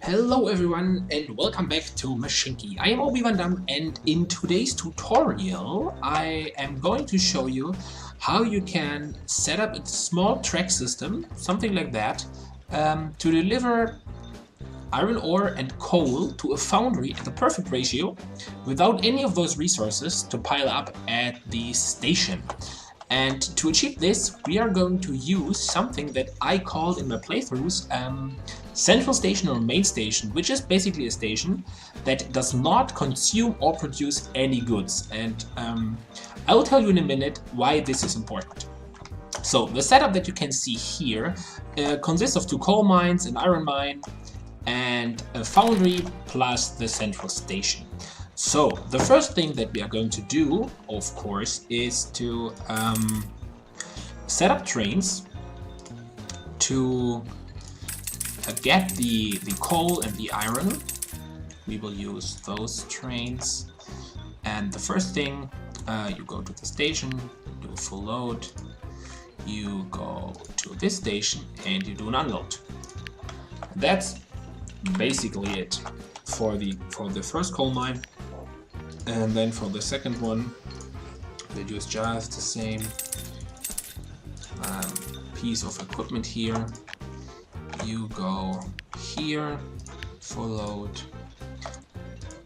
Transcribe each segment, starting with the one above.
Hello everyone and welcome back to Mashinky. I am ObiVanDamme and in today's tutorial I am going to show you how you can set up a small track system, something like that, to deliver iron ore and coal to a foundry at the perfect ratio without any of those resources to pile up at the station. And to achieve this, we are going to use something that I called in my playthroughs central station or main station, which is basically a station that does not consume or produce any goods. And I will tell you in a minute why this is important. So the setup that you can see here consists of two coal mines, an iron mine, and a foundry plus the central station. So the first thing that we are going to do, of course, is to set up trains to get the coal and the iron. We will use those trains. And the first thing, you go to the station, do a full load, you go to this station and you do an unload. That's basically it for the first coal mine. And then for the second one, they use just the same piece of equipment here. You go here, full load,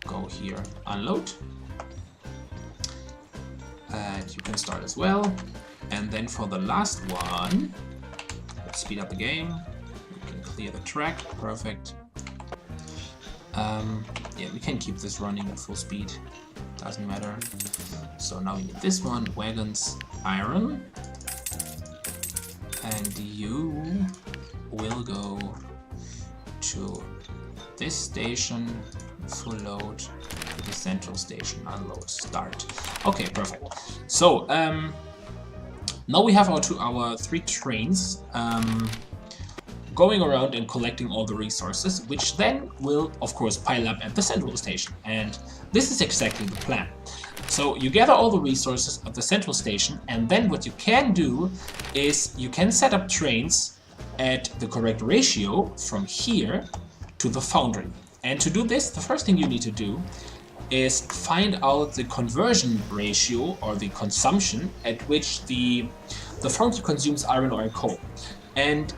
go here, unload. And you can start as well. And then for the last one, let's speed up the game. We can clear the track, perfect. Yeah, we can keep this running at full speed. Doesn't matter. So now we need this one, wagons, iron, and you will go to this station, full load, to the central station, unload, start. Okay, perfect. So now we have our three trains going around and collecting all the resources, which then will, of course, pile up at the central station. And this is exactly the plan. So you gather all the resources at the central station, and then what you can do is you can set up trains at the correct ratio from here to the foundry. And to do this, the first thing you need to do is find out the conversion ratio or the consumption at which the foundry consumes iron ore and coal. And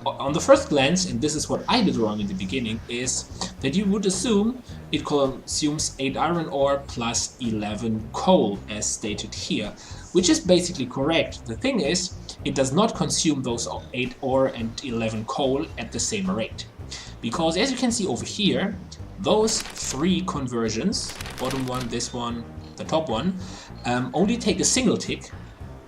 on the first glance, and this is what I did wrong in the beginning, is that you would assume it consumes 8 iron ore plus 11 coal, as stated here, which is basically correct. The thing is, it does not consume those 8 ore and 11 coal at the same rate. Because as you can see over here, those three conversions, bottom one, this one, the top one, only take a single tick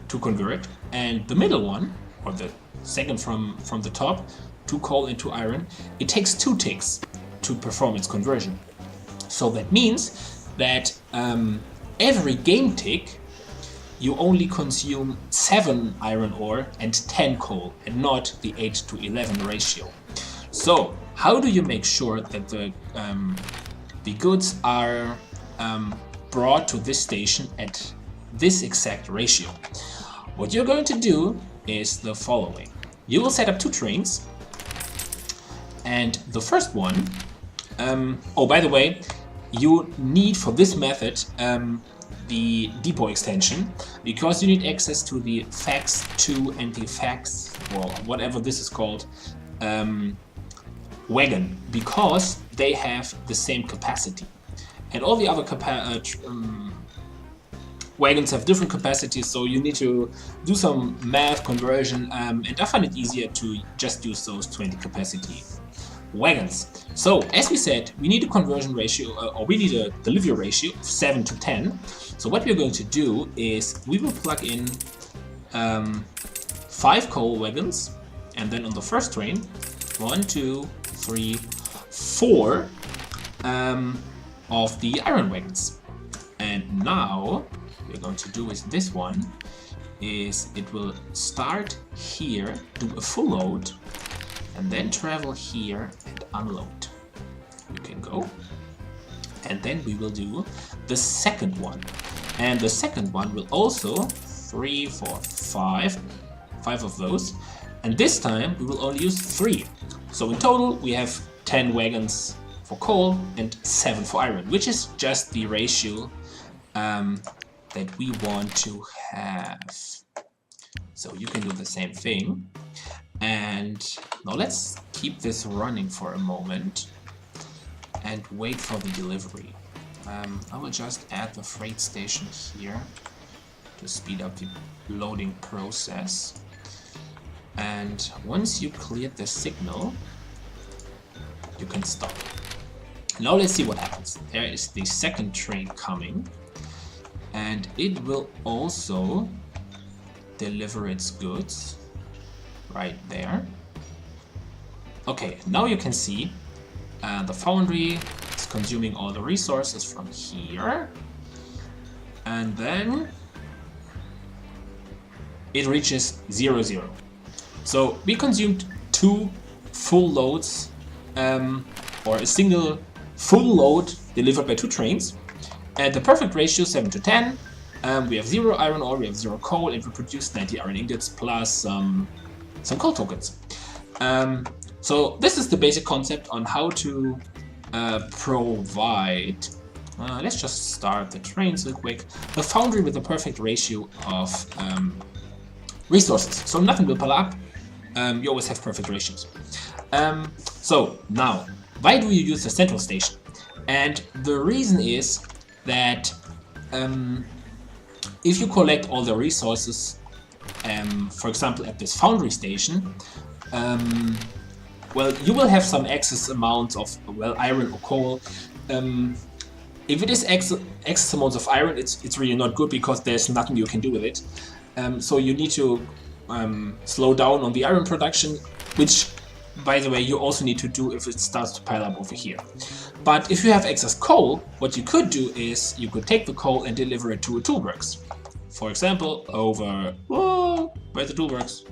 to convert, and the middle one, or the second from the top, to coal into iron, it takes 2 ticks to perform its conversion. So that means that every game tick you only consume 7 iron ore and 10 coal, and not the 8 to 11 ratio. So how do you make sure that the goods are brought to this station at this exact ratio? What you're going to do is the following. You will set up 2 trains, and the first one, oh, by the way, you need for this method the depot extension, because you need access to the fax 2 and the fax, or whatever this is called, wagon, because they have the same capacity. And all the other wagons have different capacities, so you need to do some math conversion, and I find it easier to just use those 20 capacity wagons. So as we said, we need a conversion ratio, or we need a delivery ratio of 7 to 10. So what we're going to do is we will plug in 5 coal wagons, and then on the first train, 1, 2, 3, 4 of the iron wagons. And now we're going to do is this one is it will start here, do a full load, and then travel here and unload. You can go, and then we will do the second one, and the second one will also 3, 4, 5 of those, and this time we will only use 3. So in total we have 10 wagons for coal and 7 for iron, which is just the ratio that we want to have. So you can do the same thing. And now let's keep this running for a moment and wait for the delivery. I will just add the freight station here to speed up the loading process. And once you cleared the signal, you can stop. Now let's see what happens. There is the second train coming, and it will also deliver its goods right there. Okay, now you can see the foundry is consuming all the resources from here, and then it reaches 0, 0. So we consumed 2 full loads, or a single full load delivered by 2 trains, and the perfect ratio 7 to 10. We have 0 iron ore, we have 0 coal, and we produced 90 iron ingots plus some coal tokens. So this is the basic concept on how to provide, let's just start the trains real quick, the foundry with the perfect ratio of resources. So nothing will pile up, you always have perfect ratios. So now, why do you use the central station? And the reason is that if you collect all the resources, for example at this foundry station, well, you will have some excess amounts of, well, iron or coal. If it is excess amounts of iron, it's really not good because there's nothing you can do with it. So you need to slow down on the iron production, which, by the way, you also need to do if it starts to pile up over here. But if you have excess coal, what you could do is you could take the coal and deliver it to a toolworks. For example, over... Whoa, where's the toolworks?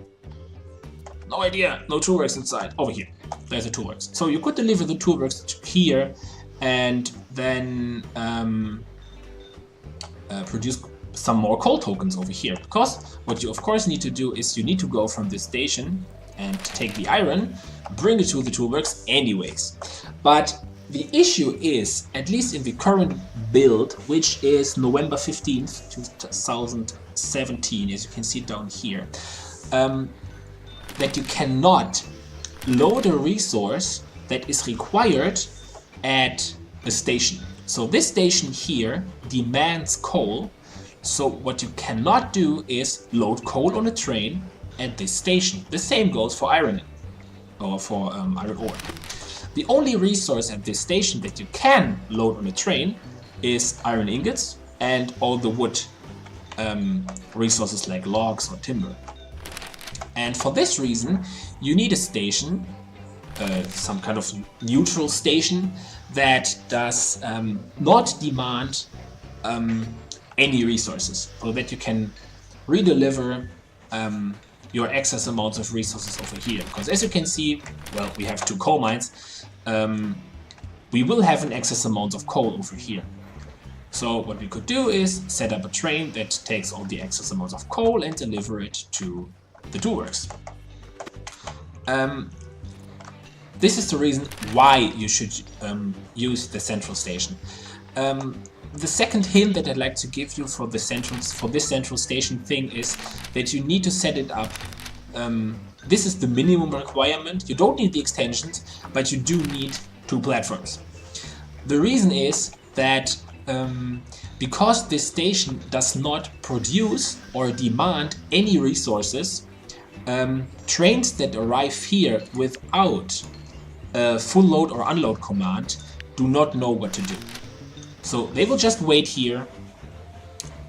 No idea, no toolworks inside. Over here, there's a toolworks. So you could deliver the toolworks to here and then produce some more coal tokens over here. Because what you of course need to do is you need to go from this station and take the iron, bring it to the toolworks anyways. But the issue is, at least in the current build, which is November 15th, 2017, as you can see down here, that you cannot load a resource that is required at a station. So this station here demands coal, so what you cannot do is load coal on a train at this station. The same goes for iron, or for iron ore. The only resource at this station that you can load on a train is iron ingots and all the wood resources like logs or timber. And for this reason, you need a station, some kind of neutral station that does not demand any resources, so that you can redeliver your excess amounts of resources over here. Because as you can see, well, we have 2 coal mines, we will have an excess amount of coal over here. So what we could do is set up a train that takes all the excess amounts of coal and deliver it to the toolworks. This is the reason why you should use the central station. The second hint that I'd like to give you for this central station thing is that you need to set it up. This is the minimum requirement. You don't need the extensions, but you do need 2 platforms. The reason is that because this station does not produce or demand any resources, trains that arrive here without a full load or unload command do not know what to do. So they will just wait here,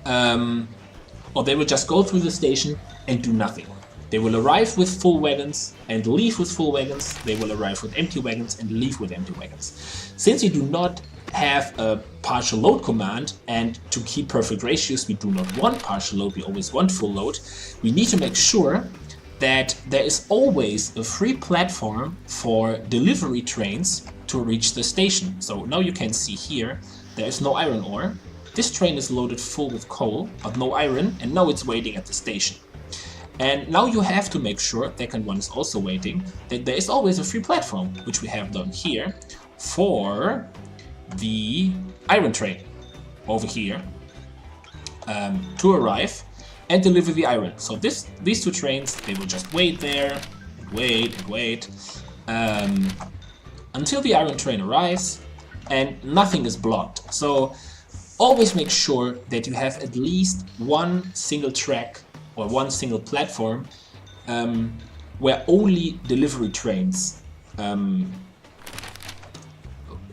or they will just go through the station and do nothing. They will arrive with full wagons and leave with full wagons. They will arrive with empty wagons and leave with empty wagons. Since you do not have a partial load command, and to keep perfect ratios we do not want partial load, we always want full load, we need to make sure that there is always a free platform for delivery trains to reach the station. So now you can see here, there is no iron ore. This train is loaded full with coal, but no iron, and now it's waiting at the station. And now you have to make sure, second one is also waiting, that there is always a free platform, which we have done here, for the iron train over here to arrive and deliver the iron. So these two trains, they will just wait there, and wait until the iron train arrives and nothing is blocked. So always make sure that you have at least one single track or one single platform where only delivery trains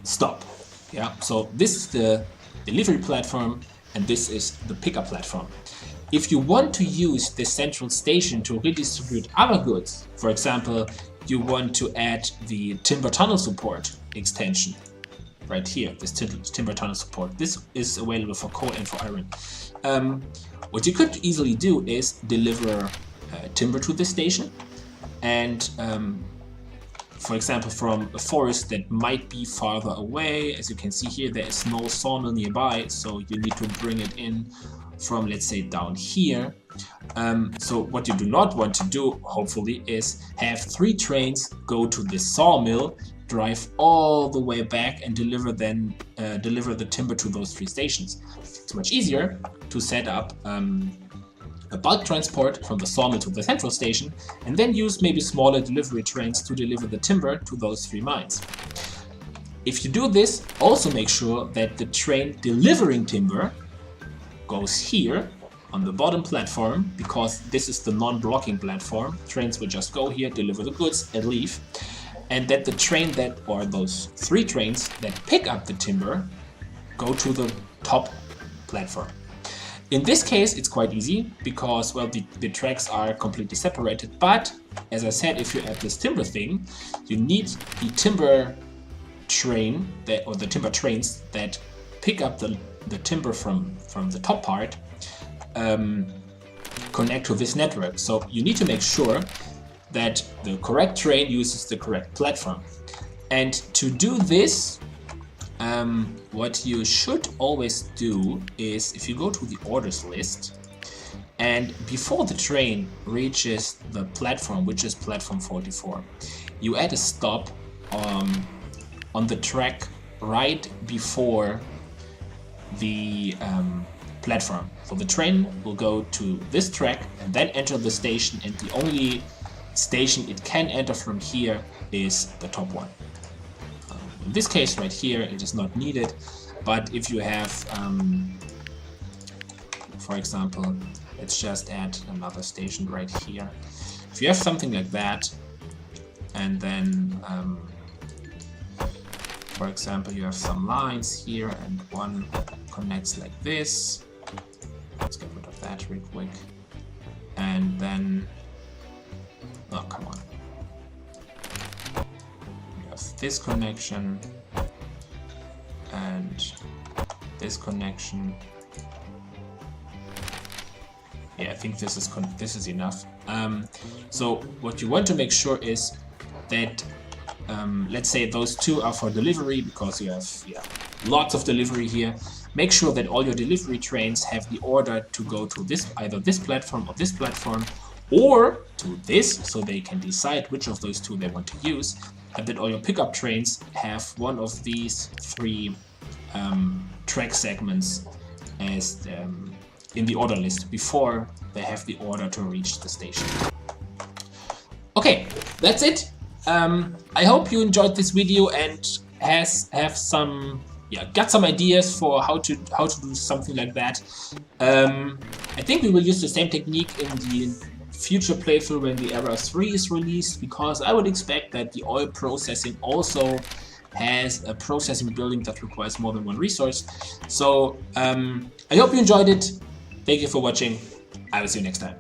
stop. Yeah, so this is the delivery platform and this is the pickup platform. If you want to use the central station to redistribute other goods, for example, you want to add the timber tunnel support extension right here, this timber tunnel support. This is available for coal and for iron. What you could easily do is deliver timber to the station and for example, from a forest that might be farther away. As you can see here, there is no sawmill nearby, so you need to bring it in from, let's say, down here. So what you do not want to do, hopefully, is have 3 trains go to the sawmill, drive all the way back and deliver the timber to those 3 stations. It's much easier to set up a bulk transport from the sawmill to the central station and then use maybe smaller delivery trains to deliver the timber to those 3 mines. If you do this, also make sure that the train delivering timber goes here on the bottom platform, because this is the non-blocking platform. Trains will just go here, deliver the goods and leave. And that the train or those 3 trains that pick up the timber go to the top platform. In this case, it's quite easy because, well, the tracks are completely separated. But as I said, if you add this timber thing, you need the timber train or the timber trains that pick up the timber from the top part connect to this network. So you need to make sure that the correct train uses the correct platform. And to do this, what you should always do is, if you go to the orders list and before the train reaches the platform, which is platform 44, you add a stop on the track right before the platform. So the train will go to this track and then enter the station, and the only station it can enter from here is the top one. In this case right here, it is not needed, but if you have, for example, let's just add another station right here. If you have something like that, and then, for example, you have some lines here, and one connects like this. Let's get rid of that real quick. And then, oh, come on. This connection and this connection. Yeah, I think this is enough. So what you want to make sure is that let's say those 2 are for delivery, because you have lots of delivery here. Make sure that all your delivery trains have the order to go to either this platform or this platform, or to this, so they can decide which of those 2 they want to use. And that all your pickup trains have one of these 3 track segments as in the order list before they have the order to reach the station. Okay, that's it. I hope you enjoyed this video and got some ideas for how to do something like that. I think we will use the same technique in the future playthrough when the Era 3 is released, because I would expect that the oil processing also has a processing building that requires more than one resource. So I hope you enjoyed it. Thank you for watching. I will see you next time.